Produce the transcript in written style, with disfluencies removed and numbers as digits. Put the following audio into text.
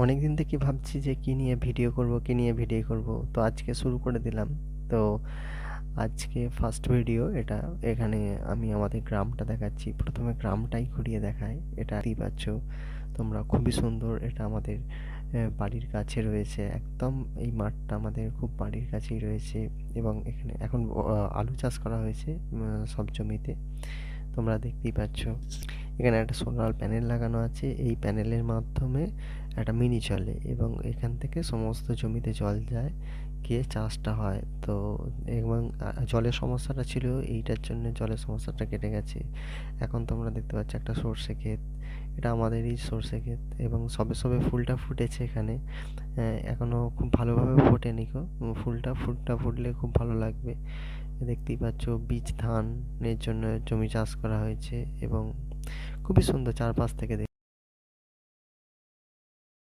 অনেকদিন থেকে ভাবছি যে কি নিয়ে ভিডিও করব, কি নিয়ে ভিডিও করব। তো আজকে শুরু করে দিলাম। তো আজকে ফার্স্ট ভিডিও এটা। এখানে আমি আমাদের গ্রামটা দেখাচ্ছি। প্রথমে গ্রামটাই ঘুরিয়ে দেখাই। এটা দেখতেই পাচ্ছ তোমরা, খুবই সুন্দর। এটা আমাদের বাড়ির কাছে রয়েছে একদম। এই মাঠটা আমাদের খুব বাড়ির কাছেই রয়েছে এবং এখানে এখন আলু চাষ করা হয়েছে সব জমিতে। তোমরা দেখতেই পাচ্ছ এখানে একটা সোলার প্যানেল লাগানো আছে। এই প্যানেলের মাধ্যমে একটা মিনি চলে এবং এখান থেকে সমস্ত জমিতে জল যায়, গিয়ে চাষটা হয়। তো এবং জলের সমস্যাটা ছিল, এইটার জন্য জলের সমস্যাটা কেটে গেছে। এখন তোমরা দেখতে পাচ্ছ একটা সর্ষে ক্ষেত। এটা আমাদেরই সর্ষে ক্ষেত এবং সবে সবে ফুলটা ফুটেছে এখানে। এখনো খুব ভালোভাবে ফোটেনি গো। ফুলটা ফুটলে খুব ভালো লাগবে। দেখতেই পাচ্ছ বীজ ধানের জন্য জমি চাষ করা হয়েছে এবং খুবই সুন্দর চারপাশ থেকে